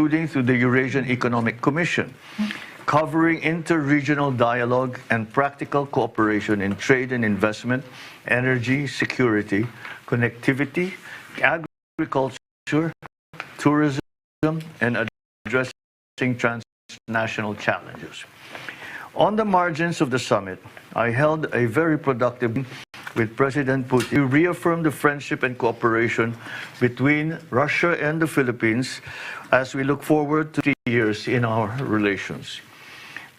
including through the Eurasian Economic Commission, covering inter-regional dialogue and practical cooperation in trade and investment, energy, security, connectivity, agriculture, tourism, and addressing transnational challenges. On the margins of the summit, I held a very productive meeting with President Putin to reaffirm the friendship and cooperation between Russia and the Philippines as we look forward to 3 years in our relations.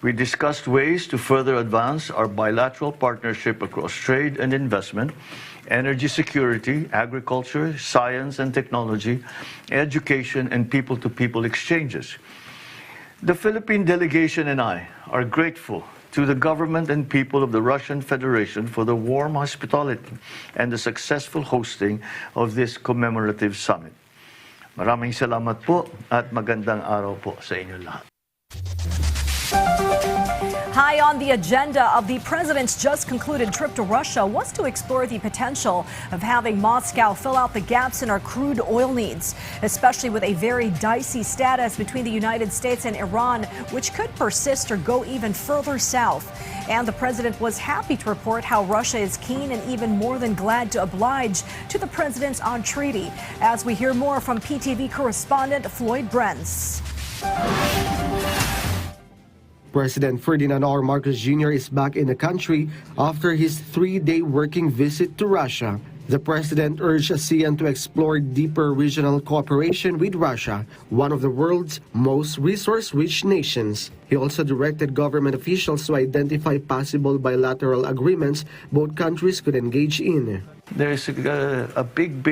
We discussed ways to further advance our bilateral partnership across trade and investment, energy security, agriculture, science and technology, education, and people-to-people exchanges. The Philippine delegation and I are grateful to the government and people of the Russian Federation for the warm hospitality and the successful hosting of this commemorative summit. Maraming salamat po at magandang araw po sa inyo lahat. High on the agenda of the president's just concluded trip to Russia was to explore the potential of having Moscow fill out the gaps in our crude oil needs, especially with a very dicey status between the United States and Iran, which could persist or go even further south. And the president was happy to report how Russia is keen and even more than glad to oblige to the president's entreaty. As we hear more from PTV correspondent Floyd Brents. President Ferdinand R. Marcos Jr. is back in the country after his 3-day working visit to Russia. The president urged ASEAN to explore deeper regional cooperation with Russia, one of the world's most resource-rich nations. He also directed government officials to identify possible bilateral agreements both countries could engage in. There is a big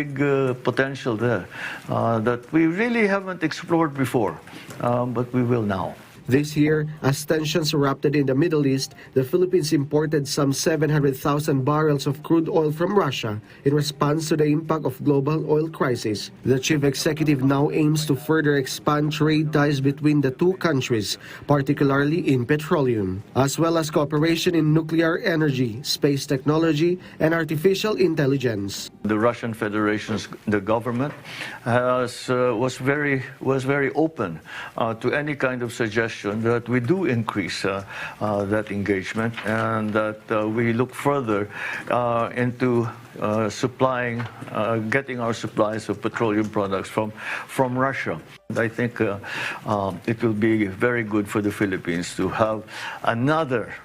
potential there that we really haven't explored before, but we will now. This year, as tensions erupted in the Middle East, the Philippines imported some 700,000 barrels of crude oil from Russia in response to the impact of global oil crisis. The chief executive now aims to further expand trade ties between the two countries, particularly in petroleum, as well as cooperation in nuclear energy, space technology, and artificial intelligence. The Russian Federation's government was very open to any kind of suggestion that we do increase that engagement and that we look further into getting our supplies of petroleum products from Russia. I think it will be very good for the Philippines to have another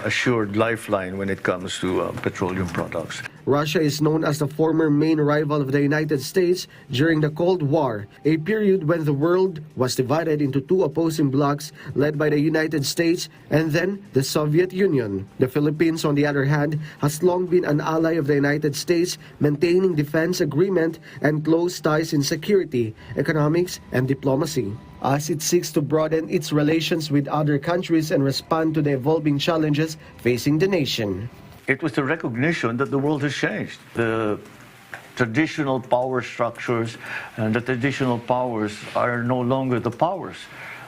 assured lifeline when it comes to petroleum products. Russia is known as the former main rival of the United States during the Cold War, a period when the world was divided into two opposing blocs led by the United States and then the Soviet Union. The Philippines, on the other hand, has long been an ally of the United States, maintaining defense agreement and close ties in security, economics, and diplomacy, as it seeks to broaden its relations with other countries and respond to the evolving challenges facing the nation. It was the recognition that the world has changed. The traditional power structures and the traditional powers are no longer the powers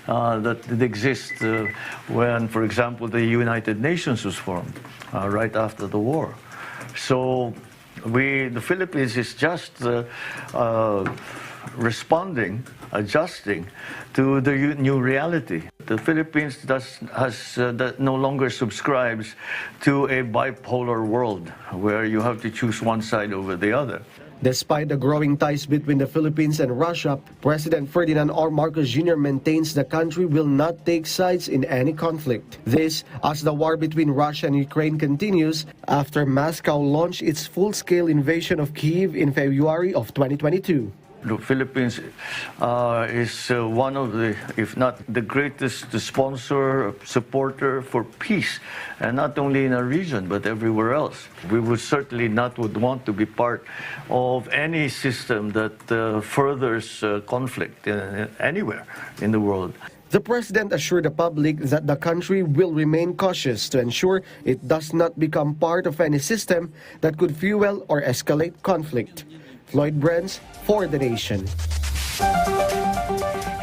that exist when, for example, the United Nations was formed right after the war. So the Philippines is just responding, adjusting to the new reality. The Philippines no longer subscribes to a bipolar world where you have to choose one side over the other. Despite the growing ties between the Philippines and Russia, President Ferdinand R. Marcos Jr. maintains the country will not take sides in any conflict. This, as the war between Russia and Ukraine continues after Moscow launched its full-scale invasion of Kyiv in February of 2022. The Philippines is one of the, if not the greatest sponsor, supporter for peace, and not only in our region, but everywhere else. We would certainly not want to be part of any system that furthers conflict anywhere in the world. The president assured the public that the country will remain cautious to ensure it does not become part of any system that could fuel or escalate conflict. Floyd Brents for The Nation.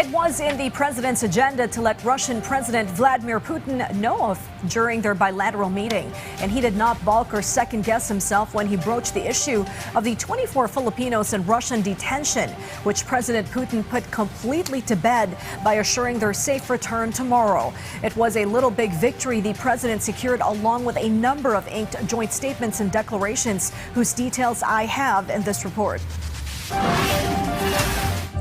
It was in the president's agenda to let Russian President Vladimir Putin know of during their bilateral meeting. And he did not balk or second-guess himself when he broached the issue of the 24 Filipinos in Russian detention, which President Putin put completely to bed by assuring their safe return tomorrow. It was a little big victory the president secured along with a number of inked joint statements and declarations whose details I have in this report.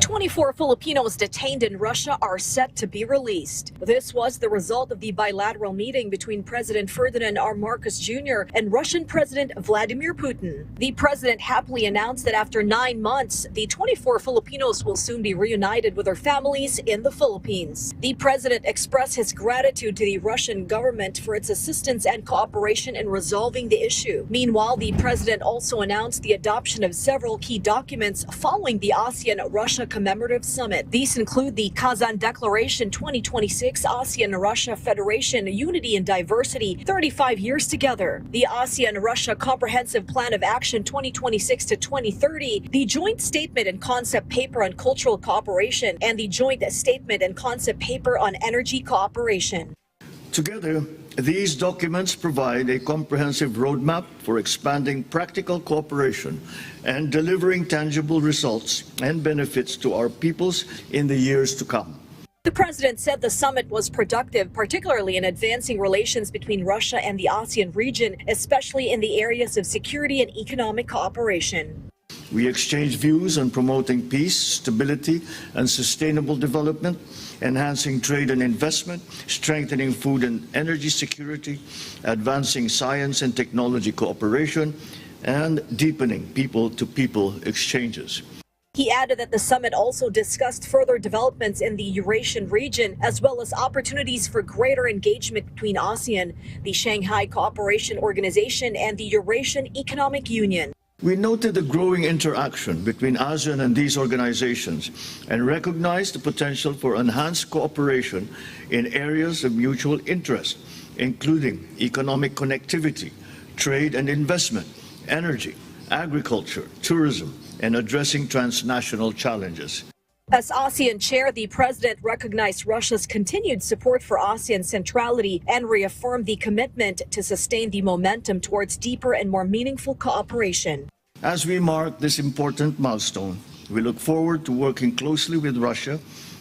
24 Filipinos detained in Russia are set to be released. This was the result of the bilateral meeting between President Ferdinand R. Marcos Jr. and Russian President Vladimir Putin. The president happily announced that after 9 months, the 24 Filipinos will soon be reunited with their families in the Philippines. The president expressed his gratitude to the Russian government for its assistance and cooperation in resolving the issue. Meanwhile, the president also announced the adoption of several key documents following the ASEAN-Russia Commemorative Summit. These include the Kazan Declaration 2026 ASEAN-Russia Federation Unity and Diversity 35 Years Together, the ASEAN-Russia Comprehensive Plan of Action 2026 to 2030, the Joint Statement and Concept Paper on Cultural Cooperation, and the Joint Statement and Concept Paper on Energy Cooperation. Together, these documents provide a comprehensive roadmap for expanding practical cooperation and delivering tangible results and benefits to our peoples in the years to come. The president said the summit was productive, particularly in advancing relations between Russia and the ASEAN region, especially in the areas of security and economic cooperation. We exchanged views on promoting peace, stability, and sustainable development, enhancing trade and investment, strengthening food and energy security, advancing science and technology cooperation, and deepening people-to-people exchanges. He added that the summit also discussed further developments in the Eurasian region, as well as opportunities for greater engagement between ASEAN, the Shanghai Cooperation Organization, and the Eurasian Economic Union. We noted the growing interaction between ASEAN and these organizations and recognized the potential for enhanced cooperation in areas of mutual interest, including economic connectivity, trade and investment, energy, agriculture, tourism, and addressing transnational challenges. As ASEAN chair, the president recognized Russia's continued support for ASEAN centrality and reaffirmed the commitment to sustain the momentum towards deeper and more meaningful cooperation. As we mark this important milestone, we look forward to working closely with Russia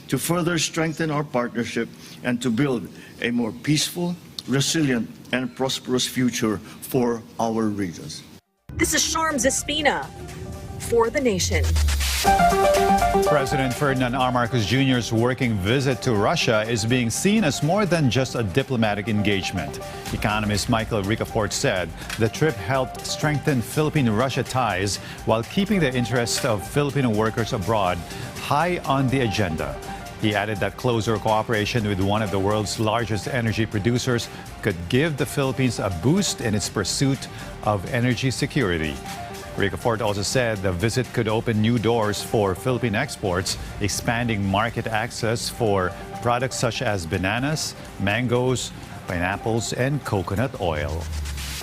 to further strengthen our partnership and to build a more peaceful, resilient, and prosperous future for our regions. This is Sharm Zespina for The Nation. President Ferdinand R. Marcos Jr.'s working visit to Russia is being seen as more than just a diplomatic engagement. Economist Michael Ricafort said the trip helped strengthen Philippine-Russia ties while keeping the interests of Filipino workers abroad high on the agenda. He added that closer cooperation with one of the world's largest energy producers could give the Philippines a boost in its pursuit of energy security. Ricafort also said the visit could open new doors for Philippine exports, expanding market access for products such as bananas, mangoes, pineapples, and coconut oil.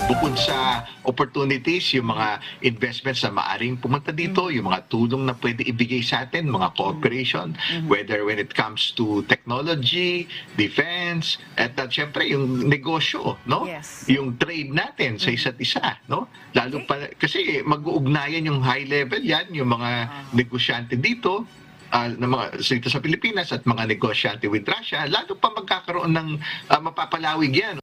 Bukod sa opportunities, yung mga investments na maaring pumunta dito, yung mga tulong na pwede ibigay sa atin, mga cooperation, whether when it comes to technology, defense, at syempre yung negosyo, no? Yes. Yung trade natin sa isa't isa, no? Lalo pa, kasi mag-uugnayan yung high level yan, yung mga negosyante dito, na mga dito sa Pilipinas at mga negosyante with Russia, lalo pa magkakaroon ng mapapalawig yan.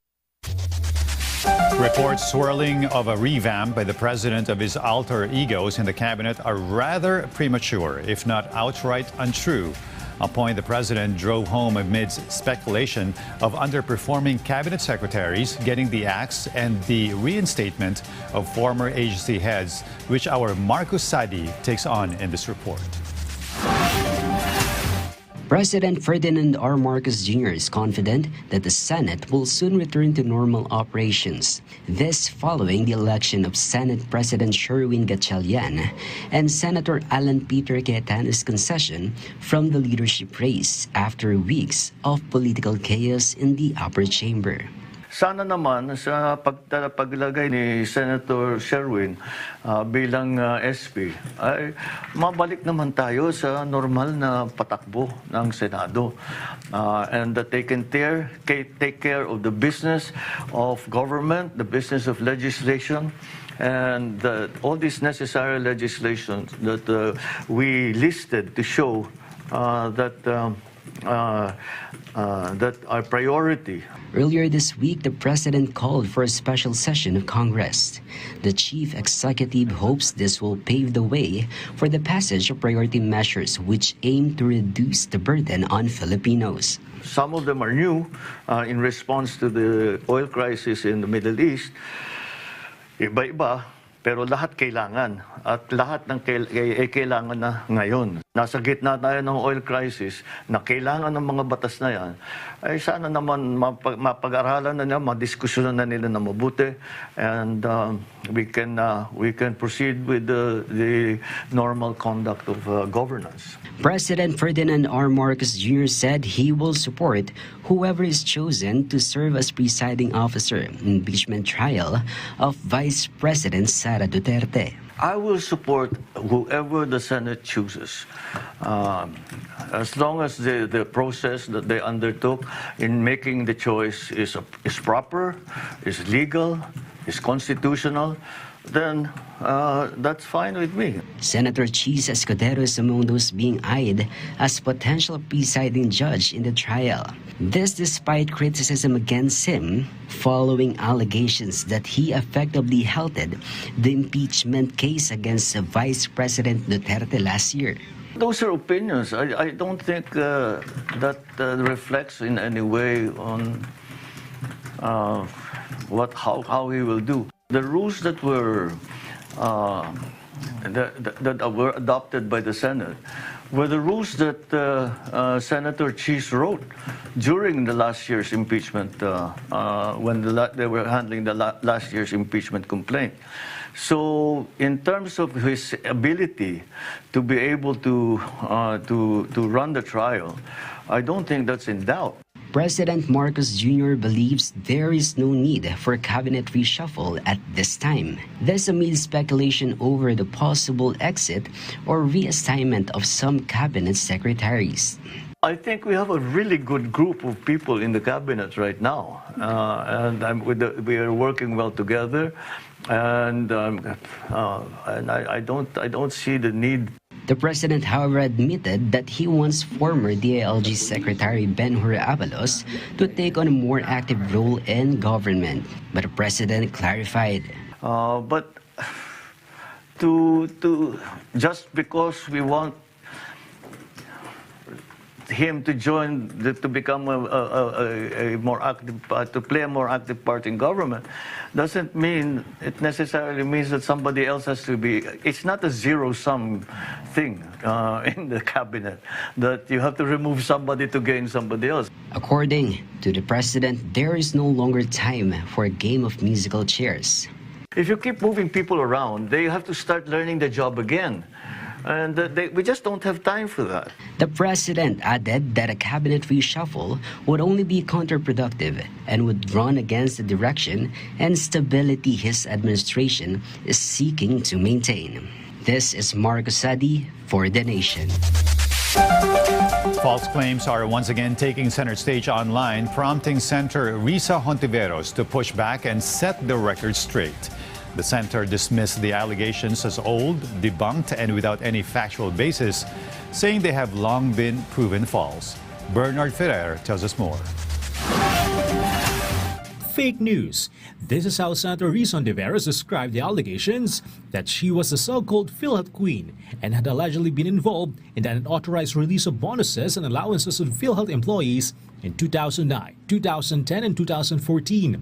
Reports swirling of a revamp by the president of his alter egos in the cabinet are rather premature, if not outright untrue. A point the president drove home amidst speculation of underperforming cabinet secretaries getting the axe and the reinstatement of former agency heads, which our Marcus Sadi takes on in this report. President Ferdinand R. Marcos Jr. is confident that the Senate will soon return to normal operations. This following the election of Senate President Sherwin Gatchalian and Senator Alan Peter Cayetano's concession from the leadership race after weeks of political chaos in the upper chamber. sana naman sa paglagay ni Senator Sherwin bilang SP, ay mabalik naman tayo sa normal na patakbo ng Senado. And that they can take care of the business of government, the business of legislation, and all these necessary legislation that we listed to show that our priority. Earlier this week, the president called for a special session of Congress. The chief executive hopes this will pave the way for the passage of priority measures which aim to reduce the burden on Filipinos. Some of them are new in response to the oil crisis in the Middle East. Iba-iba, pero lahat kailangan. At lahat ng kailangan na ngayon. Nasa gitna tayo ng oil crisis na kailangan ng mga batas na yan, ay sana naman mapag-aralan na nila, madiskusyonan na nila na mabuti, and we can proceed with the normal conduct of governance. President Ferdinand R. Marcos Jr. said he will support whoever is chosen to serve as presiding officer in impeachment trial of Vice President Sara Duterte. I will support whoever the Senate chooses, as long as the process that they undertook in making the choice is proper, is legal, is constitutional. Then that's fine with me. Senator Chis Escudero is among those being eyed as potential presiding judge in the trial. This despite criticism against him following allegations that he effectively halted the impeachment case against Vice President Duterte last year. Those are opinions. I don't think that reflects in any way on how he will do. The rules that were adopted by the Senate were the rules that Senator Chis wrote during the last year's impeachment, when they were handling the last year's impeachment complaint. So, in terms of his ability to be able to run the trial, I don't think that's in doubt. President Marcos Jr. believes there is no need for a cabinet reshuffle at this time. This amid speculation over the possible exit or reassignment of some cabinet secretaries. I think we have a really good group of people in the cabinet right now, and we are working well together, and I don't see the need. The president, however, admitted that he wants former DILG Secretary Ben-Hur Abalos to take on a more active role in government. But the president clarified. But just because we want him to join, to become a more active, to play a more active part in government, doesn't mean it necessarily means that somebody else has to be. It's not a zero-sum thing in the cabinet that you have to remove somebody to gain somebody else. According to the president, there is no longer time for a game of musical chairs. If you keep moving people around, they have to start learning the job again. And we just don't have time for that. The president added that a cabinet reshuffle would only be counterproductive and would run against the direction and stability his administration is seeking to maintain. This is Marco Sadi for The Nation. False claims are once again taking center stage online, prompting Senator Risa Hontiveros to push back and set the record straight. The center dismissed the allegations as old, debunked, and without any factual basis, saying they have long been proven false. Bernard Ferrer tells us more. Fake news. This is how Senator Risa Hontiveros described the allegations that she was the so-called PhilHealth queen and had allegedly been involved in the unauthorized release of bonuses and allowances of PhilHealth employees in 2009, 2010, and 2014.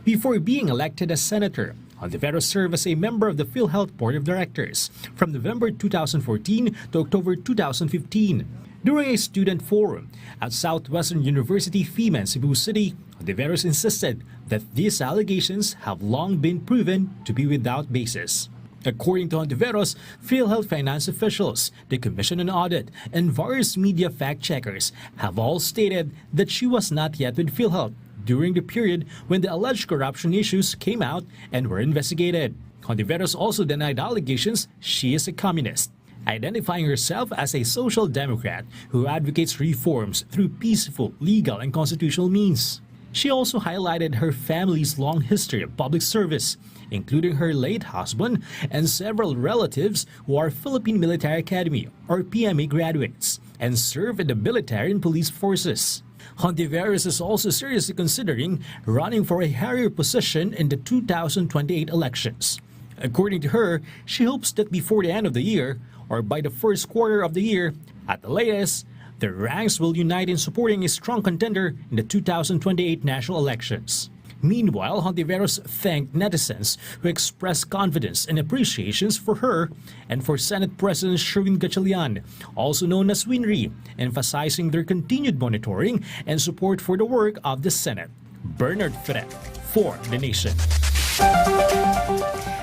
Before being elected as senator, Hontiveros served as a member of the PhilHealth Board of Directors from November 2014 to October 2015. During a student forum at Southwestern University FEMA in Cebu City, Hontiveros insisted that these allegations have long been proven to be without basis. According to Hontiveros, PhilHealth finance officials, the Commission on Audit, and various media fact-checkers have all stated that she was not yet with PhilHealth during the period when the alleged corruption issues came out and were investigated. Hontiveros also denied allegations she is a communist, identifying herself as a social democrat who advocates reforms through peaceful, legal, and constitutional means. She also highlighted her family's long history of public service, including her late husband and several relatives who are Philippine Military Academy or PMA graduates and serve in the military and police forces. Hontiveros is also seriously considering running for a higher position in the 2028 elections. According to her, she hopes that before the end of the year, or by the first quarter of the year, at the latest, the ranks will unite in supporting a strong contender in the 2028 national elections. Meanwhile, Hontiveros thanked netizens who expressed confidence and appreciations for her and for Senate President Sherwin Gatchalian, also known as Winry, emphasizing their continued monitoring and support for the work of the Senate. Bernard Ferret for The Nation.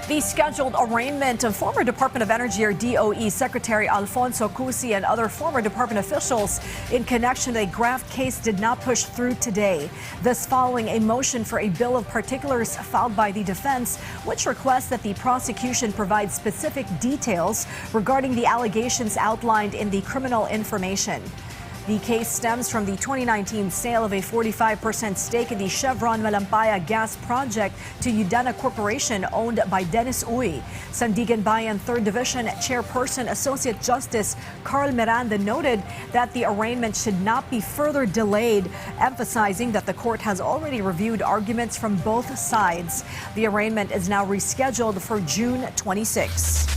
The scheduled arraignment of former Department of Energy or DOE Secretary Alfonso Cusi and other former department officials in connection to a graft case did not push through today. This following a motion for a bill of particulars filed by the defense, which requests that the prosecution provide specific details regarding the allegations outlined in the criminal information. The case stems from the 2019 sale of a 45% stake in the Chevron Malampaya gas project to Udana Corporation owned by Dennis Uy. Sandigan Bayan 3rd Division Chairperson Associate Justice Carl Miranda noted that the arraignment should not be further delayed, emphasizing that the court has already reviewed arguments from both sides. The arraignment is now rescheduled for June 26.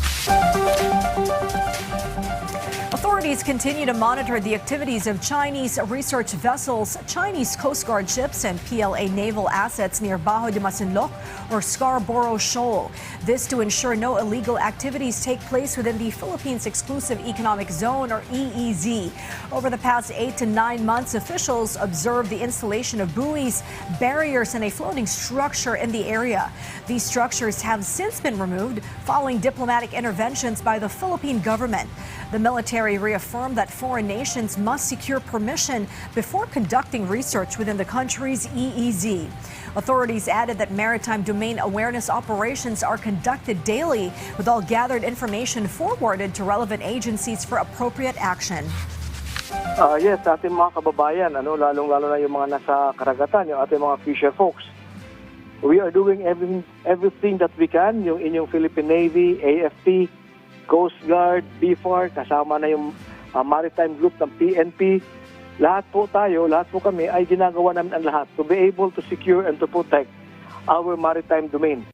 Authorities continue to monitor the activities of Chinese research vessels, Chinese Coast Guard ships, and PLA naval assets near Bajo de Masinloc or Scarborough Shoal. This to ensure no illegal activities take place within the Philippines Exclusive Economic Zone or EEZ. Over the past 8 to 9 months, officials observed the installation of buoys, barriers, and a floating structure in the area. These structures have since been removed following diplomatic interventions by the Philippine government. The military reaffirmed that foreign nations must secure permission before conducting research within the country's EEZ. Authorities added that maritime domain awareness operations are conducted daily, with all gathered information forwarded to relevant agencies for appropriate action. Yes, ating mga kababayan, lalong-lalo na yung mga nasa karagatan, yung ating mga fisher folks. We are doing everything that we can, yung inyong Philippine Navy, AFP, Coast Guard, BFAR, kasama na yung maritime group ng PNP. Lahat po kami ay ginagawa namin ang lahat to be able to secure and to protect our maritime domain.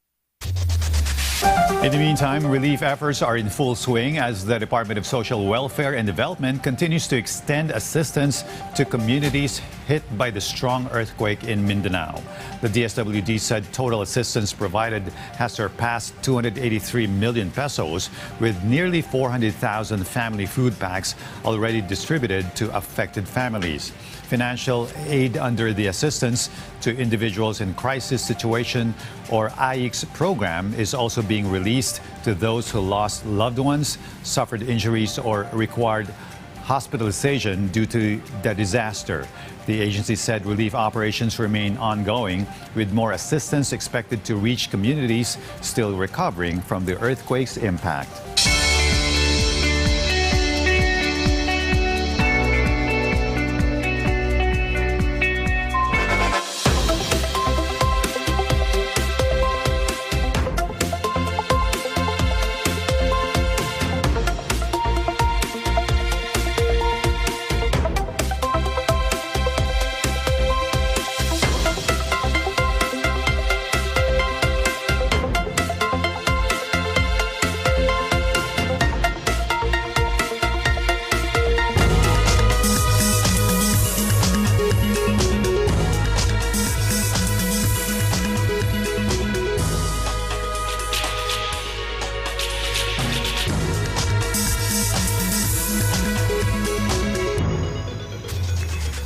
In the meantime, relief efforts are in full swing as the Department of Social Welfare and Development continues to extend assistance to communities hit by the strong earthquake in Mindanao. The DSWD said total assistance provided has surpassed 283 million pesos, with nearly 400,000 family food packs already distributed to affected families. Financial aid under the Assistance to Individuals in Crisis Situation or AICS program is also being released to those who lost loved ones, suffered injuries, or required hospitalization due to the disaster. The agency said relief operations remain ongoing, with more assistance expected to reach communities still recovering from the earthquake's impact.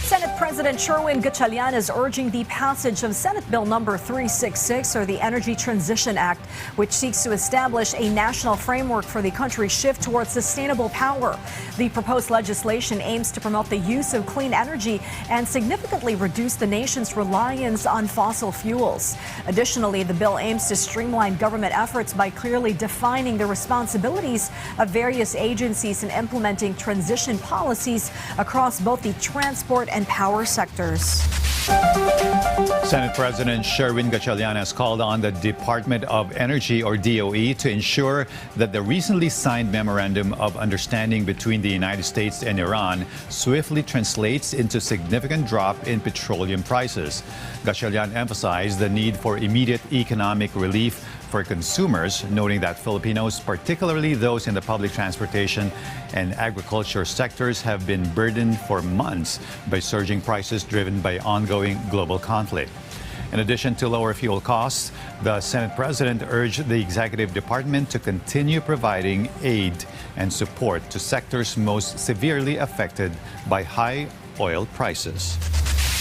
Senate President Sherwin Gatchalian is urging the passage of Senate Bill number 366, or the Energy Transition Act, which seeks to establish a national framework for the country's shift towards sustainable power. The proposed legislation aims to promote the use of clean energy and significantly reduce the nation's reliance on fossil fuels. Additionally, the bill aims to streamline government efforts by clearly defining the responsibilities of various agencies in implementing transition policies across both the transport and power sectors. Senate President Sherwin Gatchalian has called on the Department of Energy, or DOE, to ensure that the recently signed Memorandum of Understanding between the United States and Iran swiftly translates into significant drop in petroleum prices. Gatchalian emphasized the need for immediate economic relief for consumers, noting that Filipinos, particularly those in the public transportation and agriculture sectors, have been burdened for months by surging prices driven by ongoing global conflict. In addition to lower fuel costs, the Senate President urged the Executive Department to continue providing aid and support to sectors most severely affected by high oil prices.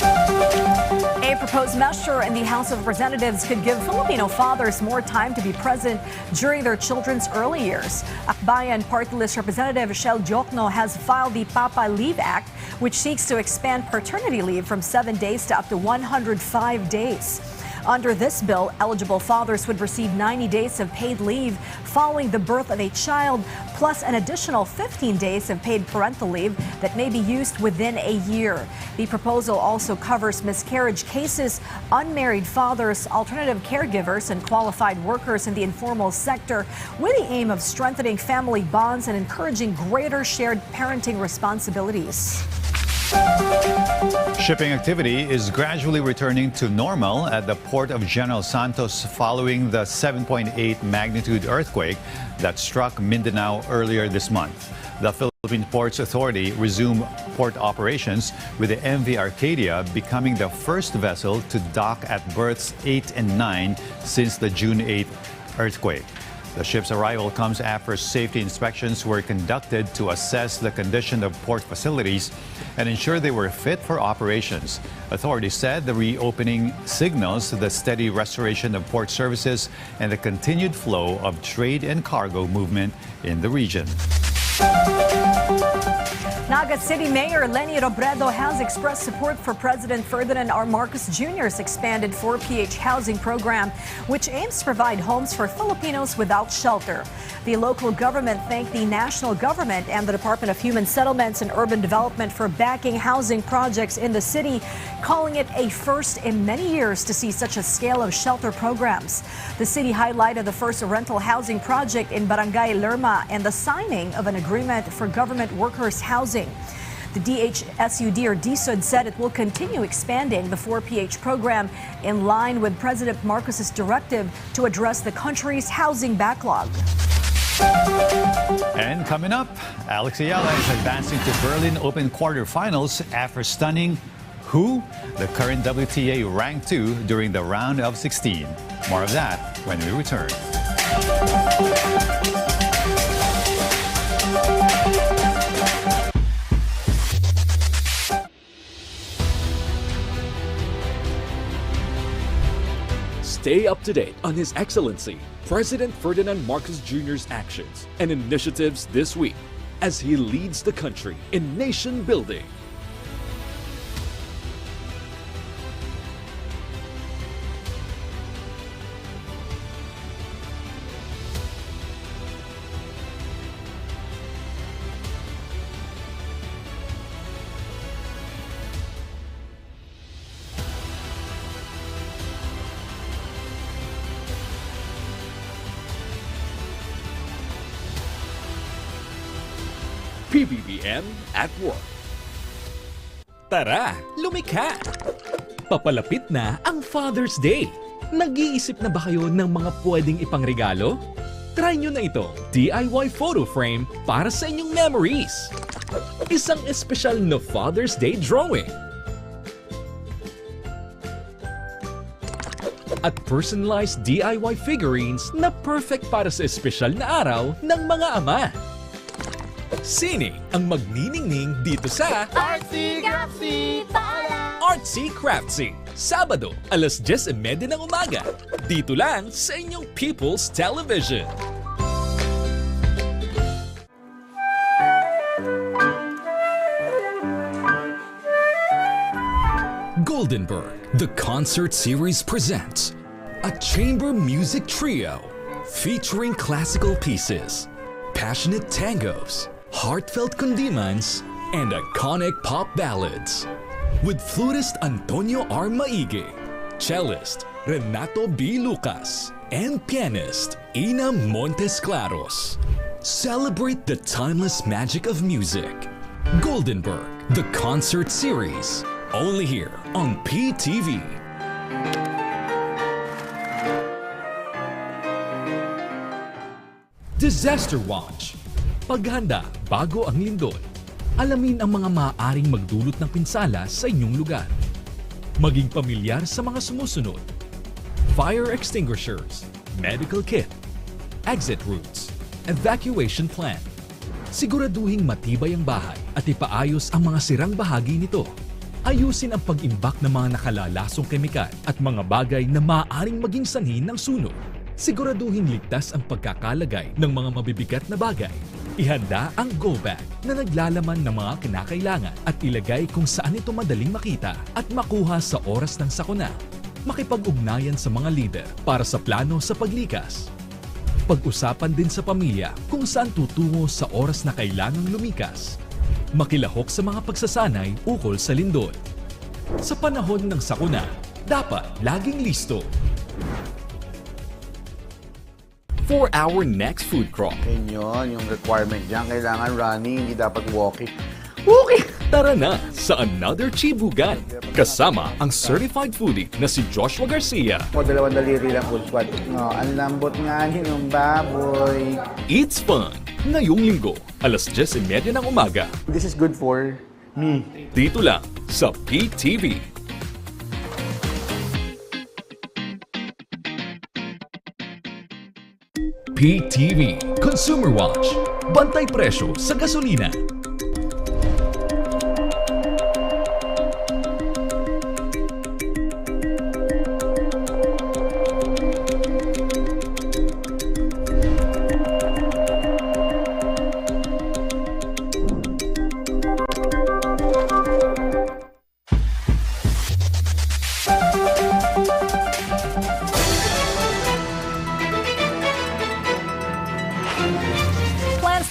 A proposed measure in the House of Representatives could give Filipino fathers more time to be present during their children's early years. Akbayan Party List Representative Shel Diokno has filed the Papa Leave Act, which seeks to expand paternity leave from 7 days to up to 105 days. Under this bill, eligible fathers would receive 90 days of paid leave following the birth of a child, plus an additional 15 days of paid parental leave that may be used within a year. The proposal also covers miscarriage cases, unmarried fathers, alternative caregivers, and qualified workers in the informal sector, with the aim of strengthening family bonds and encouraging greater shared parenting responsibilities. Shipping activity is gradually returning to normal at the port of General Santos following the 7.8 magnitude earthquake that struck Mindanao earlier this month. The Philippine Ports Authority resumed port operations, with the MV Arcadia becoming the first vessel to dock at berths 8 and 9 since the June 8 earthquake. The ship's arrival comes after safety inspections were conducted to assess the condition of port facilities and ensure they were fit for operations. Authorities said the reopening signals the steady restoration of port services and the continued flow of trade and cargo movement in the region. Naga City Mayor Leni Robredo has expressed support for President Ferdinand R. Marcos Jr.'s expanded 4PH housing program, which aims to provide homes for Filipinos without shelter. The local government thanked the national government and the Department of Human Settlements and Urban Development for backing housing projects in the city, calling it a first in many years to see such a scale of shelter programs. The city highlighted the first rental housing project in Barangay Lerma and the signing of an agreement for government workers' housing. The DHSUD, or DSUD, said it will continue expanding the 4PH program in line with President Marcos's directive to address the country's housing backlog. And coming up, Alex Ayala is advancing to Berlin Open quarterfinals after stunning who? The current WTA ranked 2 during the round of 16. More of that when we return. Stay up to date on His Excellency President Ferdinand Marcos Jr.'s actions and initiatives this week as he leads the country in nation building. PBBM at work. Tara, lumikha! Papalapit na ang Father's Day. Nag-iisip na ba kayo ng mga pwedeng ipangregalo? Try nyo na ito, DIY photo frame para sa inyong memories. Isang espesyal na Father's Day drawing. At personalized DIY figurines na perfect para sa espesyal na araw ng mga ama. Sining ang magniningning dito sa Artsy Gapsy Artsy Craftsy. Sabado, alas 10:30 ng umaga. Dito lang sa inyong People's Television. Goldenberg, the concert series presents a chamber music trio featuring classical pieces, passionate tangos, heartfelt kundimans, and iconic pop ballads. With flutist Antonio R. Maige, cellist Renato B. Lucas, and pianist Ina Montes Claros. Celebrate the timeless magic of music. Goldenberg, the concert series. Only here on PTV. Disaster Watch. Paghanda bago ang lindol. Alamin ang mga maaaring magdulot ng pinsala sa inyong lugar. Maging pamilyar sa mga sumusunod. Fire extinguishers, medical kit, exit routes, evacuation plan. Siguraduhing matibay ang bahay at ipaayos ang mga sirang bahagi nito. Ayusin ang pag-imbak ng mga nakalalasong kemikal at mga bagay na maaaring maging sanhi ng sunog. Siguraduhin ligtas ang pagkakalagay ng mga mabibigat na bagay. Ihanda ang go bag na naglalaman ng mga kinakailangan at ilagay kung saan ito madaling makita at makuha sa oras ng sakuna. Makipag-ugnayan sa mga leader para sa plano sa paglikas. Pag-usapan din sa pamilya kung saan tutungo sa oras na kailangang lumikas. Makilahok sa mga pagsasanay ukol sa lindol. Sa panahon ng sakuna, dapat laging listo. For our next food crawl, Yun, yung requirement dyan, kailangan running, hindi dapat walking. tara na sa another Chibugan. Kasama ang certified foodie na si Joshua Garcia. O, dalawang daliri lang full squat. No, ang lambot nga ng baboy. It's fun! Ngayong linggo, alas 10:30 ng umaga. This is good for me. Dito lang sa PTV. PTV Consumer Watch. Bantay presyo sa gasolina.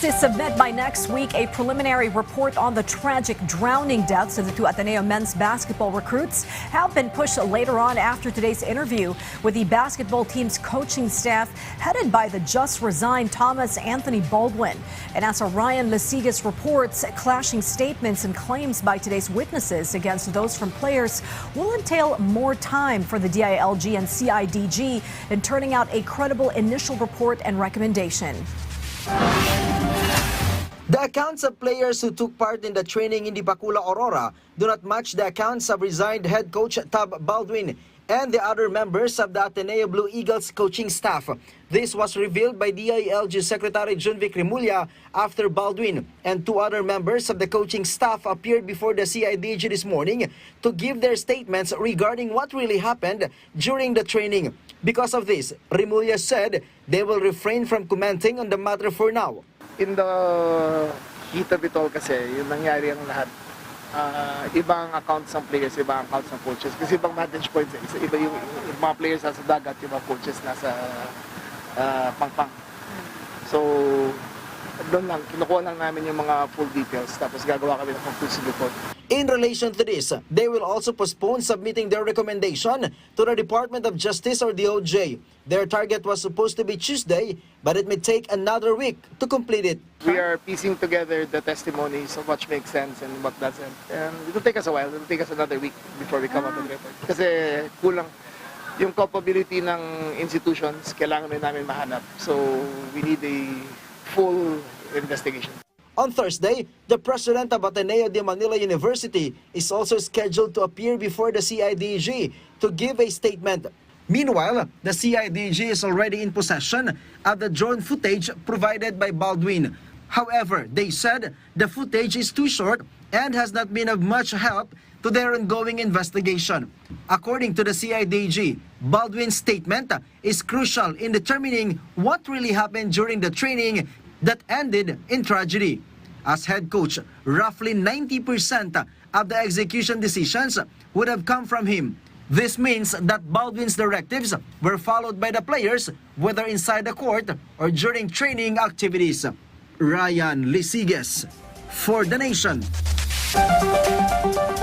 To submit by next week a preliminary report on the tragic drowning deaths of the two Ateneo men's basketball recruits have been pushed later on after today's interview with the basketball team's coaching staff headed by the just resigned Thomas Anthony Baldwin. And as Ryan Lasigas reports, clashing statements and claims by today's witnesses against those from players will entail more time for the DILG and CIDG in turning out a credible initial report and recommendation. The accounts of players who took part in the training in the Bacula Aurora do not match the accounts of resigned head coach Tab Baldwin and the other members of the Ateneo Blue Eagles coaching staff. This was revealed by DILG Secretary Junvic Remulla after Baldwin and two other members of the coaching staff appeared before the CIDG this morning to give their statements regarding what really happened during the training. Because of this, Remulla said they will refrain from commenting on the matter for now. In the heat of it all kasi, yung nangyari ang lahat, ibang accounts ng players, ibang accounts ng coaches. Kasi ibang vantage points, iba yung mga players nasa dagat, yung mga coaches nasa pangpang. So, doon lang, kinukuha lang namin yung mga full details, tapos gagawa kami ng conclusive report. In relation to this, they will also postpone submitting their recommendation to the Department of Justice or DOJ. Their target was supposed to be Tuesday, but it may take another week to complete it. We are piecing together the testimonies of what makes sense and what doesn't. And it will take us a while. It will take us another week before we come up with the report. Kasi kulang yung culpability ng institutions, kailangan namin mahanap. So we need a full investigation. On Thursday, the president of Ateneo de Manila University is also scheduled to appear before the CIDG to give a statement. Meanwhile, the CIDG is already in possession of the drone footage provided by Baldwin. However, they said the footage is too short and has not been of much help to their ongoing investigation. According to the CIDG, Baldwin's statement is crucial in determining what really happened during the training that ended in tragedy. As head coach, roughly 90% of the execution decisions would have come from him. This means that Baldwin's directives were followed by the players, whether inside the court or during training activities. Ryan Lisiges for The Nation.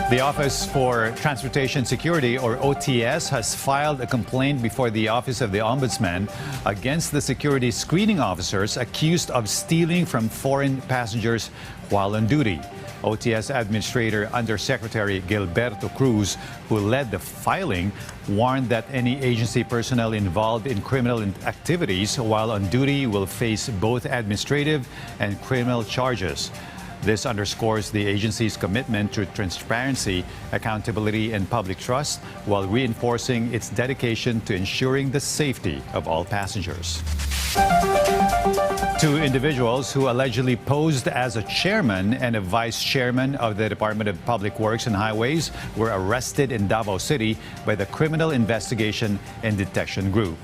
The Office for Transportation Security, or OTS, has filed a complaint before the Office of the Ombudsman against the security screening officers accused of stealing from foreign passengers while on duty. OTS Administrator Undersecretary Gilberto Cruz, who led the filing, warned that any agency personnel involved in criminal activities while on duty will face both administrative and criminal charges. This underscores the agency's commitment to transparency, accountability, and public trust, while reinforcing its dedication to ensuring the safety of all passengers. Two individuals who allegedly posed as a chairman and a vice chairman of the Department of Public Works and Highways were arrested in Davao City by the Criminal Investigation and Detection Group.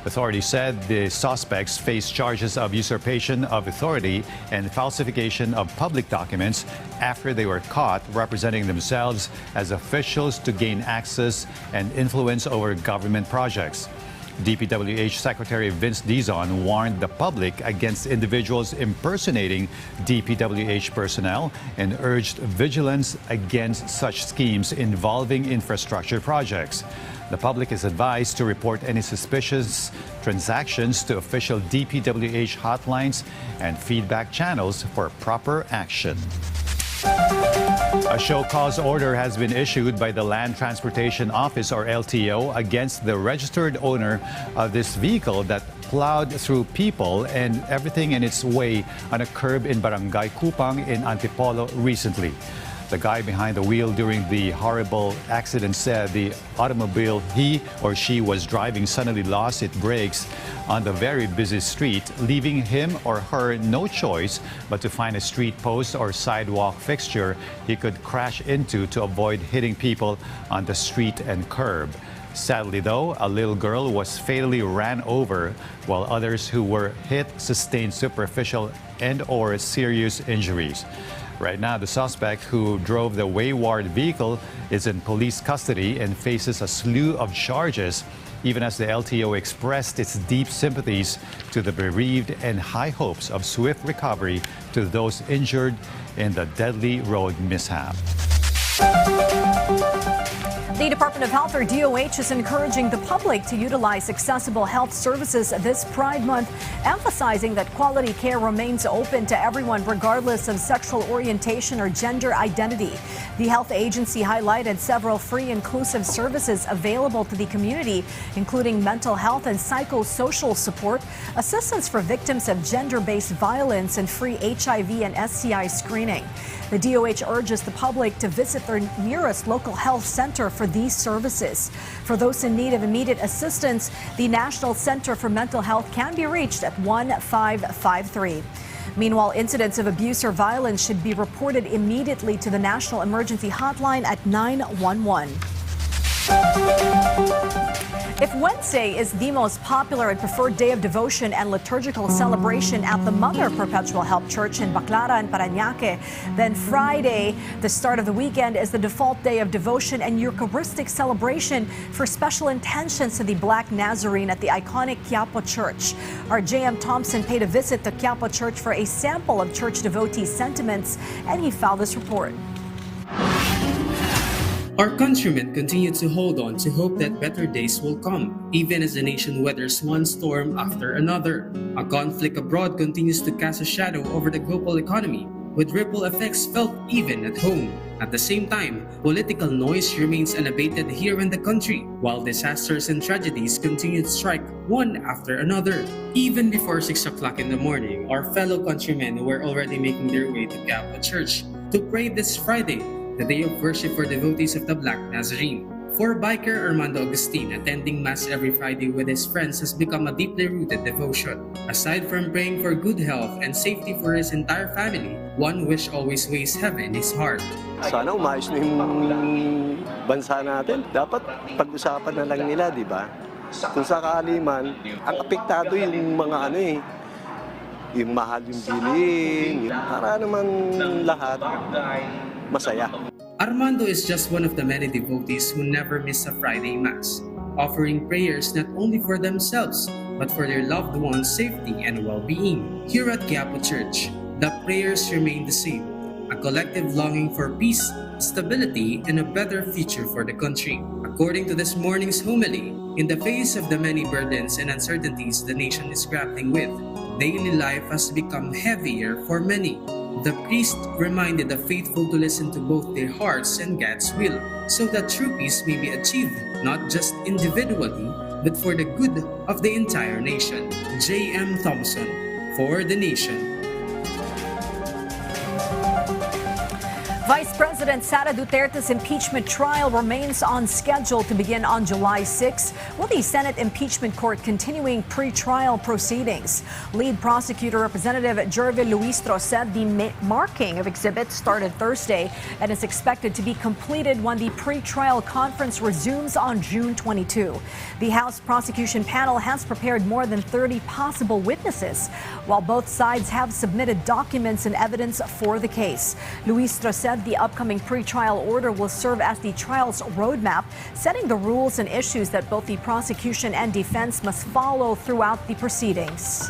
Authorities said the suspects face charges of usurpation of authority and falsification of public documents after they were caught representing themselves as officials to gain access and influence over government projects. DPWH Secretary Vince Dizon warned the public against individuals impersonating DPWH personnel and urged vigilance against such schemes involving infrastructure projects. The public is advised to report any suspicious transactions to official DPWH hotlines and feedback channels for proper action. A show cause order has been issued by the Land Transportation Office, or LTO, against the registered owner of this vehicle that plowed through people and everything in its way on a curb in Barangay Kupang in Antipolo recently. The guy behind the wheel during the horrible accident said the automobile he or she was driving suddenly lost its brakes on the very busy street, leaving him or her no choice but to find a street post or sidewalk fixture he could crash into to avoid hitting people on the street and curb. Sadly, though, a little girl was fatally ran over, while others who were hit sustained superficial and/or serious injuries. Right now, the suspect who drove the wayward vehicle is in police custody and faces a slew of charges, even as the LTO expressed its deep sympathies to the bereaved and high hopes of swift recovery to those injured in the deadly road mishap. The Department of Health, or DOH, is encouraging the public to utilize accessible health services this Pride Month, emphasizing that quality care remains open to everyone regardless of sexual orientation or gender identity. The health agency highlighted several free inclusive services available to the community, including mental health and psychosocial support, assistance for victims of gender-based violence, and free HIV and STI screening. The DOH urges the public to visit their nearest local health center for these services. For those in need of immediate assistance, the National Center for Mental Health can be reached at 1553. Meanwhile, incidents of abuse or violence should be reported immediately to the National Emergency Hotline at 911. If Wednesday is the most popular and preferred day of devotion and liturgical celebration at the Mother Perpetual Help Church in Baclaran, Parañaque, then Friday, the start of the weekend, is the default day of devotion and Eucharistic celebration for special intentions to the Black Nazarene at the iconic Quiapo Church. Our J.M. Thompson paid a visit to Quiapo Church for a sample of church devotee sentiments, and he filed this report. Our countrymen continue to hold on to hope that better days will come, even as the nation weathers one storm after another. A conflict abroad continues to cast a shadow over the global economy, with ripple effects felt even at home. At the same time, political noise remains unabated here in the country, while disasters and tragedies continue to strike one after another. Even before 6 o'clock in the morning, our fellow countrymen were already making their way to Quiapo Church to pray this Friday, the day of worship for devotees of the Black Nazarene. For biker Armando Agustin, attending Mass every Friday with his friends has become a deeply rooted devotion. Aside from praying for good health and safety for his entire family, one wish always weighs heavy in his heart. Sana umayos na yung bansa natin. Dapat pag-usapan na lang nila, di ba? Kung sakali man, ang apektado yung mga yung mahal yung bilihin, para naman lahat masaya. Armando is just one of the many devotees who never miss a Friday Mass, offering prayers not only for themselves, but for their loved ones' safety and well-being. Here at Quiapo Church, the prayers remain the same, a collective longing for peace, stability, and a better future for the country. According to this morning's homily, in the face of the many burdens and uncertainties the nation is grappling with, daily life has become heavier for many. The priest reminded the faithful to listen to both their hearts and God's will, so that true peace may be achieved, not just individually, but for the good of the entire nation. J.M. Thompson, for the Nation. Vice President Sara Duterte's impeachment trial remains on schedule to begin on July 6, with the Senate Impeachment Court continuing pre-trial proceedings. Lead prosecutor Representative Jervil Luistro said the marking of exhibits started Thursday and is expected to be completed when the pre-trial conference resumes on June 22. The House prosecution panel has prepared more than 30 possible witnesses, while both sides have submitted documents and evidence for the case. Luistro said the upcoming pre-trial order will serve as the trial's roadmap, setting the rules and issues that both the prosecution and defense must follow throughout the proceedings.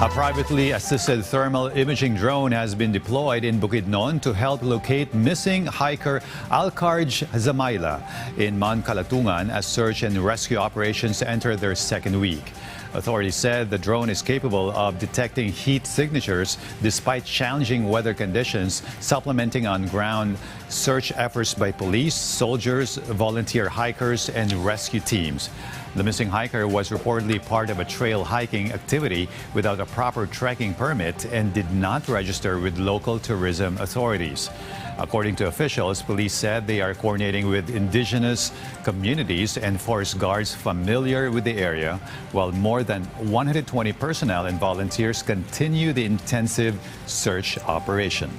A privately assisted thermal imaging drone has been deployed in Bukidnon to help locate missing hiker Alcarj Zamaila in Mount Kalatungan as search and rescue operations enter their second week. Authorities said the drone is capable of detecting heat signatures despite challenging weather conditions, supplementing on-ground search efforts by police, soldiers, volunteer hikers, and rescue teams. The missing hiker was reportedly part of a trail hiking activity without a proper trekking permit and did not register with local tourism authorities. According to officials, police said they are coordinating with indigenous communities and forest guards familiar with the area, while more than 120 personnel and volunteers continue the intensive search operation.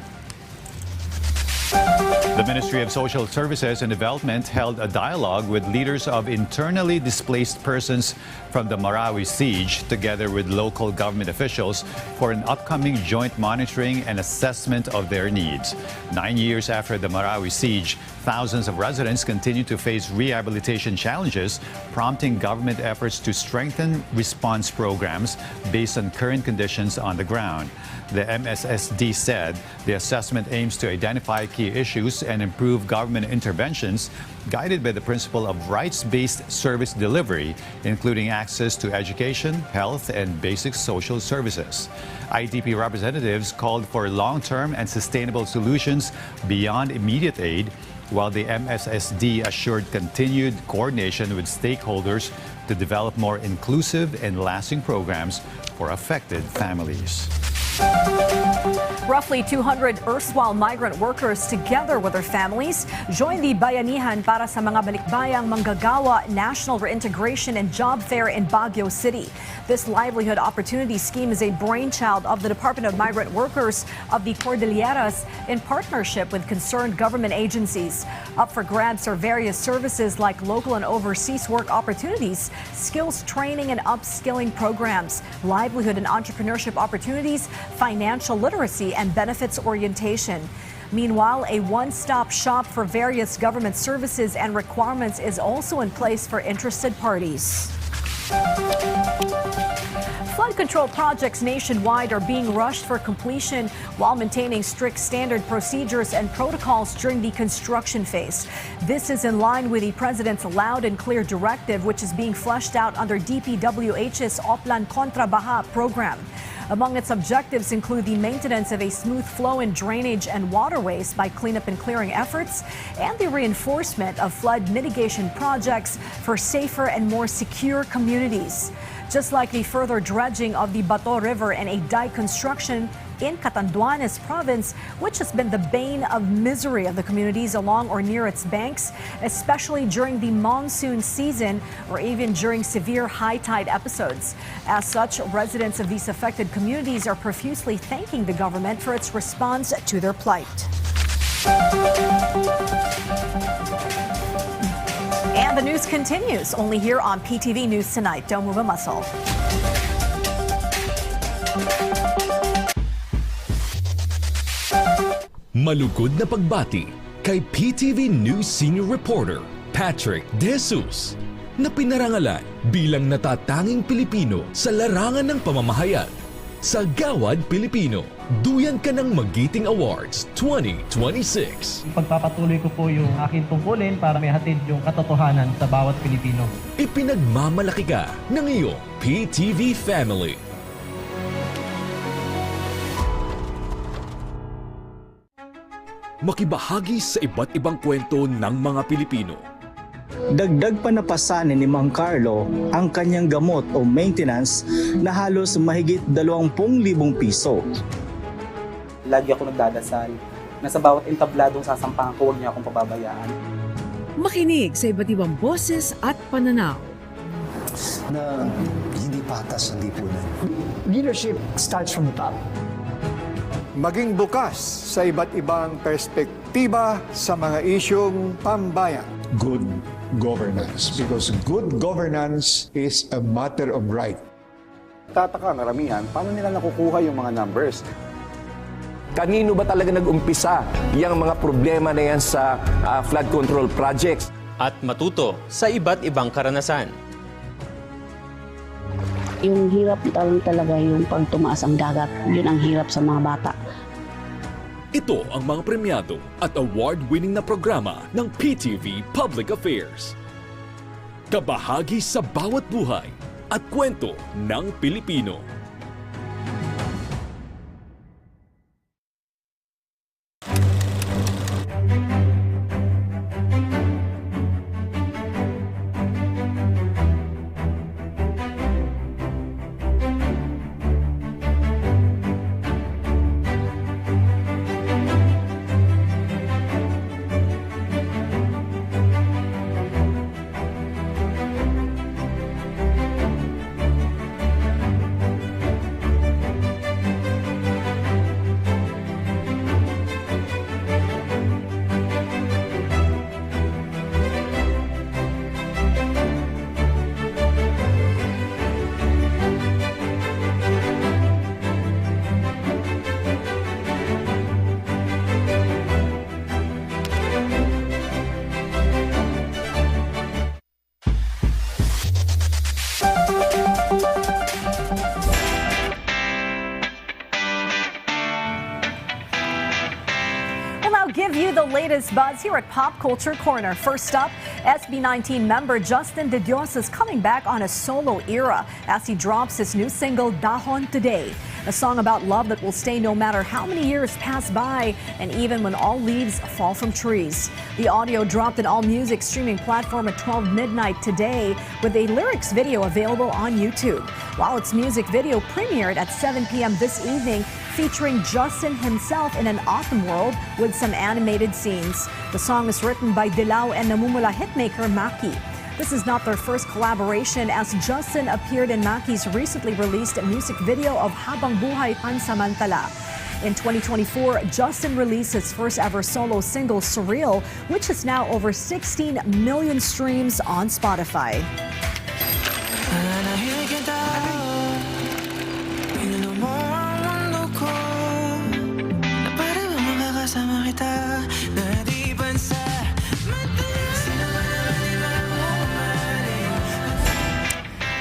The Ministry of Social Services and Development held a dialogue with leaders of internally displaced persons from the Marawi siege, together with local government officials, for an upcoming joint monitoring and assessment of their needs. 9 years after the Marawi siege, thousands of residents continue to face rehabilitation challenges, prompting government efforts to strengthen response programs based on current conditions on the ground. The MSSD said the assessment aims to identify key issues and improve government interventions, guided by the principle of rights-based service delivery, including access to education, health, and basic social services. IDP representatives called for long-term and sustainable solutions beyond immediate aid, while the MSSD assured continued coordination with stakeholders to develop more inclusive and lasting programs for affected families. Roughly 200 erstwhile migrant workers, together with their families, joined the Bayanihan para sa mga balikbayang manggagawa National Reintegration and Job Fair in Baguio City. This livelihood opportunity scheme is a brainchild of the Department of Migrant Workers of the Cordilleras in partnership with concerned government agencies. Up for grabs are various services like local and overseas work opportunities, skills training and upskilling programs, livelihood and entrepreneurship opportunities, financial literacy, and benefits orientation. Meanwhile, a one-stop shop for various government services and requirements is also in place for interested parties. Flood control projects nationwide are being rushed for completion while maintaining strict standard procedures and protocols during the construction phase. This is in line with the President's loud and clear directive, which is being fleshed out under DPWH's Oplan Kontra Baha program. Among its objectives include the maintenance of a smooth flow in drainage and waterways by cleanup and clearing efforts, and the reinforcement of flood mitigation projects for safer and more secure communities. just like the further dredging of the Bato River and a dike construction in Catanduanes province, which has been the bane of misery of the communities along or near its banks, especially during the monsoon season or even during severe high tide episodes. As such, residents of these affected communities are profusely thanking the government for its response to their plight. And the news continues only here on PTV News Tonight. Don't move a muscle. Malugod na pagbati kay PTV News Senior Reporter Patrick De Jesus na pinarangalan bilang natatanging Pilipino sa larangan ng pamamahayag. Sa Gawad Pilipino, duyan ka ng Magiting Awards 2026. Pagpapatuloy ko po yung aking tungkulin para may hatid yung katotohanan sa bawat Pilipino. Ipinagmamalaki ka ng iyong PTV family. Makibahagi sa iba't ibang kwento ng mga Pilipino. Dagdag pa napasanin ni Mang Carlo ang kanyang gamot o maintenance na halos mahigit 20,000 piso. Lagi ako nagdadasal na sa bawat entabladong sasampahan ko, huwag niya akong pababayaan. Makinig sa iba't ibang boses at pananaw. Na hindi patas ang lipunan. Leadership starts from the top. Maging bukas sa iba't ibang perspektiba sa mga isyong pambayan. Good governance, because good governance is a matter of right. Tataka ang karamihan, paano nila nakukuha yung mga numbers? Kanino ba talaga nag-umpisa yung mga problema na yan sa flood control projects? At matuto sa iba't ibang karanasan. Yung hirap talaga yung pag tumaas ang dagat. Yun ang hirap sa mga bata. Ito ang mga premyado at award-winning na programa ng PTV Public Affairs. Kabahagi sa bawat buhay at kwento ng Pilipino. Give you the latest buzz here at Pop Culture Corner. First up, SB19 member Justin De Dios is coming back on a solo era as he drops his new single Dahon today. A song about love that will stay no matter how many years pass by and even when all leaves fall from trees. The audio dropped in all music streaming platform at 12 midnight today with a lyrics video available on YouTube. While its music video premiered at 7 p.m. this evening, featuring Justin himself in an autumn world with some animated scenes. The song is written by Dilaw and Namumula hitmaker Maki. This is not their first collaboration as Justin appeared in Maki's recently released music video of Habang Buhay Pansamantala. In 2024, Justin released his first ever solo single, Surreal, which is now over 16 million streams on Spotify.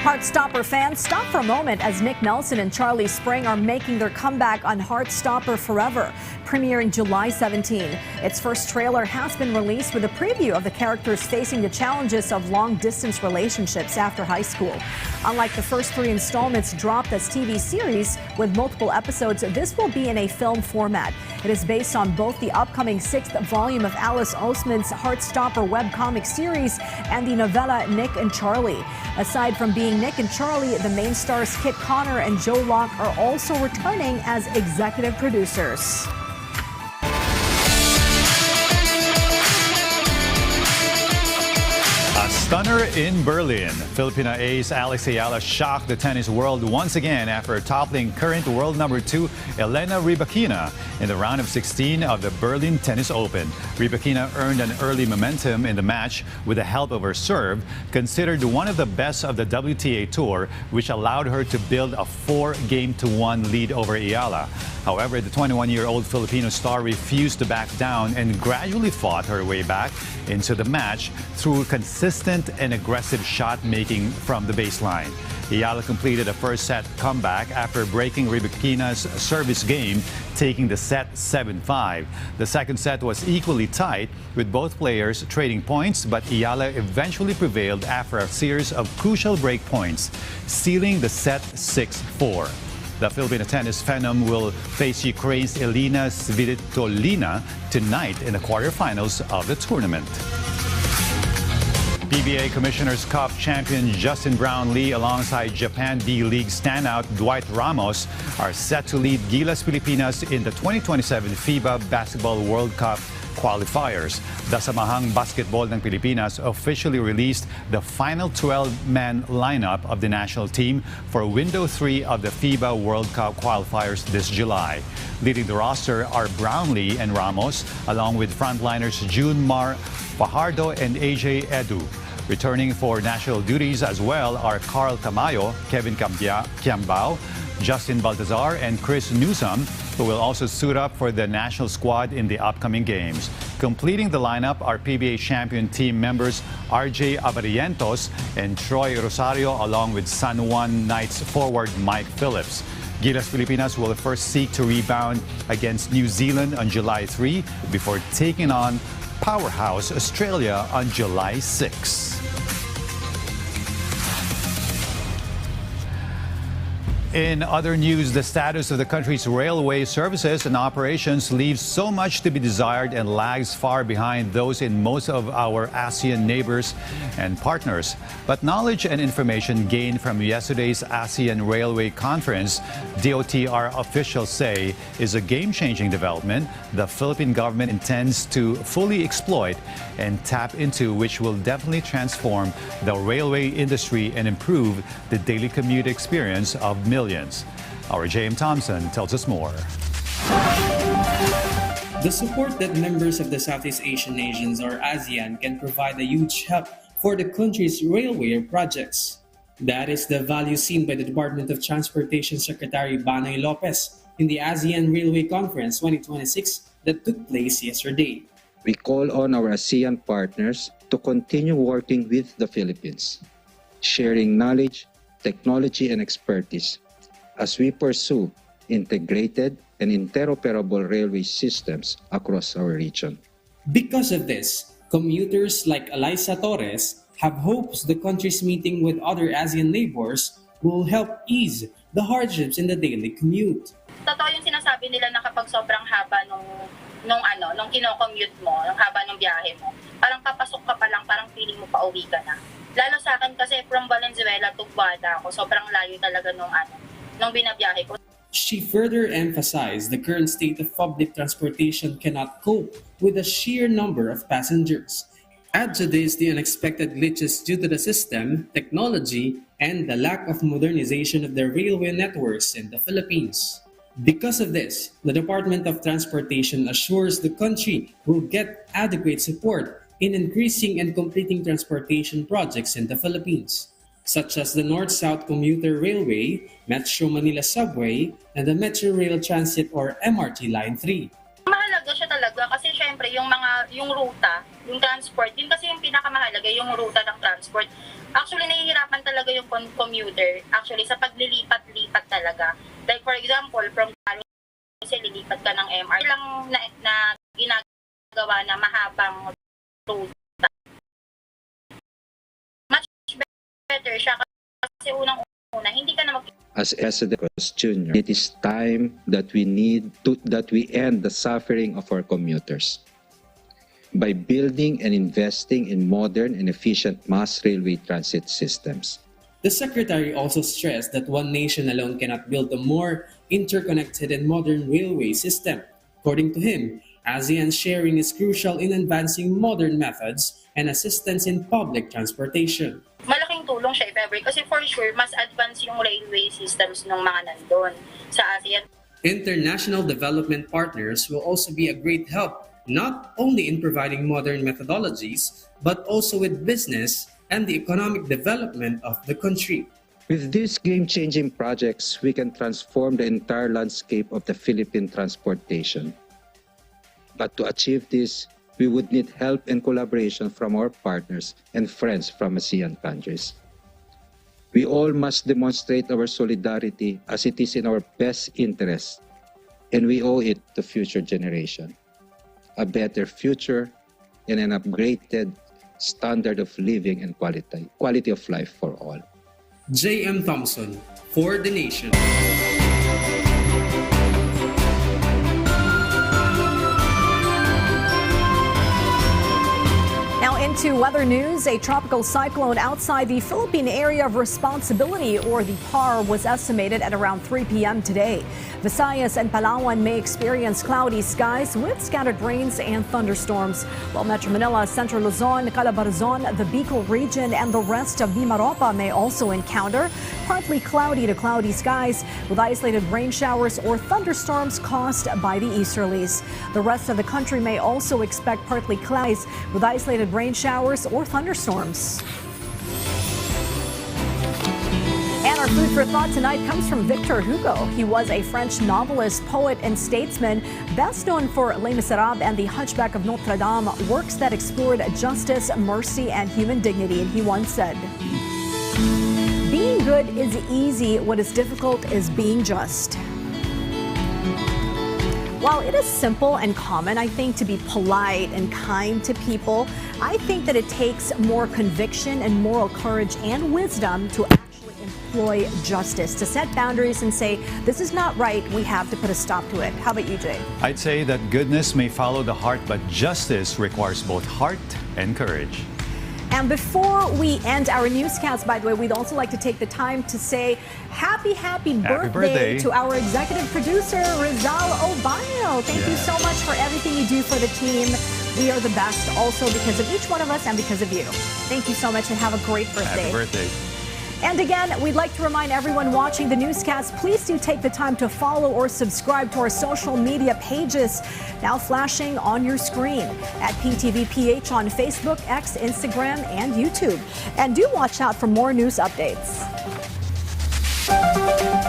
Heartstopper fans, stop for a moment as Nick Nelson and Charlie Spring are making their comeback on Heartstopper Forever, premiering July 17. Its first trailer has been released with a preview of the characters facing the challenges of long-distance relationships after high school. Unlike the first 3 installments dropped as TV series with multiple episodes, this will be in a film format. It is based on both the upcoming 6th volume of Alice Oseman's Heartstopper webcomic series and the novella Nick and Charlie. Aside from being Nick Mike and Charlie, the main stars Kit Connor and Joe Locke are also returning as executive producers. A stunner in Berlin. Filipina ace Alex Ayala shocked the tennis world once again after toppling current world number 2 Elena Rybakina in the round of 16 of the Berlin Tennis Open. Rybakina earned an early momentum in the match with the help of her serve, considered one of the best of the WTA Tour, which allowed her to build a 4-game-to-1 lead over Ayala. However, the 21-year-old Filipino star refused to back down and gradually fought her way back into the match through consistent and aggressive shot-making from the baseline. Ayala completed a first-set comeback after breaking Rybakina's service game, taking the set 7-5. The second set was equally tight, with both players trading points, but Ayala eventually prevailed after a series of crucial break points, sealing the set 6-4. The Filipino tennis phenom will face Ukraine's Elina Svitolina tonight in the quarterfinals of the tournament. PBA Commissioner's Cup champion Justin Brownlee alongside Japan B-League standout Dwight Ramos are set to lead Gilas Pilipinas in the 2027 FIBA Basketball World Cup qualifiers. The Samahang Basketball ng Pilipinas officially released the final 12-man lineup of the national team for Window 3 of the FIBA World Cup qualifiers this July. Leading the roster are Brownlee and Ramos, along with frontliners June Mar, Fajardo, and AJ Edu. Returning for national duties as well are Carl Tamayo, Kevin Kiambao, Justin Baltazar, and Chris Newsom, who will also suit up for the national squad in the upcoming games. Completing the lineup are PBA champion team members RJ Abarientos and Troy Rosario, along with San Juan Knights forward Mike Phillips. Gilas Pilipinas will first seek to rebound against New Zealand on July 3 before taking on powerhouse Australia on July 6. In other news, the status of the country's railway services and operations leaves so much to be desired and lags far behind those in most of our ASEAN neighbors and partners. But knowledge and information gained from yesterday's ASEAN Railway Conference, DOTR officials say, is a game-changing development the Philippine government intends to fully exploit and tap into, which will definitely transform the railway industry and improve the daily commute experience of millions. Our J.M. Thompson tells us more. The support that members of the Southeast Asian nations or ASEAN can provide a huge help for the country's railway projects. That is the value seen by the Department of Transportation Secretary Banoy Lopez in the ASEAN Railway Conference 2026 that took place yesterday. We call on our ASEAN partners to continue working with the Philippines, sharing knowledge, technology, and expertise as we pursue integrated and interoperable railway systems across our region. Because of this, commuters like Eliza Torres have hopes the country's meeting with other ASEAN neighbors will help ease the hardships in the daily commute. Totoo yung sinasabi nila na kapag sobrang haba nung kino-commute mo, nung haba ng biyahe mo, parang papasok ka pa lang, parang feeling mo pa uwi ka na. Lalo sa akin kasi from Valenzuela to Guada ako, sobrang layo talaga nung binabiyahe ko. She further emphasized the current state of public transportation cannot cope with the sheer number of passengers. Add to this the unexpected glitches due to the system, technology, and the lack of modernization of the railway networks in the Philippines. Because of this, the Department of Transportation assures the country will get adequate support in increasing and completing transportation projects in the Philippines, such as the North-South Commuter Railway, Metro Manila Subway, and the Metro Rail Transit or MRT Line 3. Mahalaga siya talaga kasi syempre yung ruta, yung transport, yun kasi yung pinakamahalaga, yung ruta ng transport. Actually, nahihirapan talaga yung commuter actually sa paglilipat-lipat talaga. Like for example, from kasi lilipat ka ng MRT lang na ginagawa na mahabang ruta. Much better siya kasi unang-una hindi ka na As President Jr., it is time that we end the suffering of our commuters by building and investing in modern and efficient mass railway transit systems. The secretary also stressed that one nation alone cannot build a more interconnected and modern railway system. According to him, ASEAN sharing is crucial in advancing modern methods and assistance in public transportation. Malaking tulong siya if ever kasi for sure mas advanced yung railway systems ng mga nandun sa ASEAN. International development partners will also be a great help, not only in providing modern methodologies, but also with business and the economic development of the country. With these game-changing projects, we can transform the entire landscape of the Philippine transportation. But to achieve this, we would need help and collaboration from our partners and friends from ASEAN countries. We all must demonstrate our solidarity as it is in our best interest, and we owe it to future generation. A better future and an upgraded standard of living and quality of life for all. J.M. Thompson, for the Nation. Now into weather news, a tropical cyclone outside the Philippine Area of Responsibility, or the PAR, was estimated at around 3 p.m. today. Visayas and Palawan may experience cloudy skies with scattered rains and thunderstorms, while Metro Manila, Central Luzon, Calabarzon, the Bicol region, and the rest of Mimaropa may also encounter partly cloudy to cloudy skies with isolated rain showers or thunderstorms caused by the easterlies. The rest of the country may also expect partly cloudy with isolated rain showers or thunderstorms. And our food for thought tonight comes from Victor Hugo. He was a French novelist, poet, and statesman, best known for Les Miserables and The Hunchback of Notre Dame, works that explored justice, mercy, and human dignity. And he once said, "Being good is easy. What is difficult is being just." While it is simple and common, I think, to be polite and kind to people, I think that it takes more conviction and moral courage and wisdom to actually employ justice, to set boundaries and say, this is not right, we have to put a stop to it. How about you, Jay? I'd say that goodness may follow the heart, but justice requires both heart and courage. And before we end our newscast, by the way, we'd also like to take the time to say happy birthday to our executive producer, Rizal Obayo. Thank you so much for everything you do for the team. We are the best also because of each one of us and because of you. Thank you so much and have a great birthday. Happy birthday. And again, we'd like to remind everyone watching the newscast, please do take the time to follow or subscribe to our social media pages, now flashing on your screen, at PTVPH on Facebook, X, Instagram, and YouTube. And do watch out for more news updates.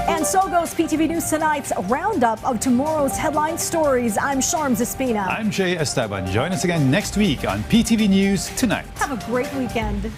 And so goes PTV News Tonight's roundup of tomorrow's headline stories. I'm Sharm Zespina. I'm Jay Esteban. Join us again next week on PTV News Tonight. Have a great weekend.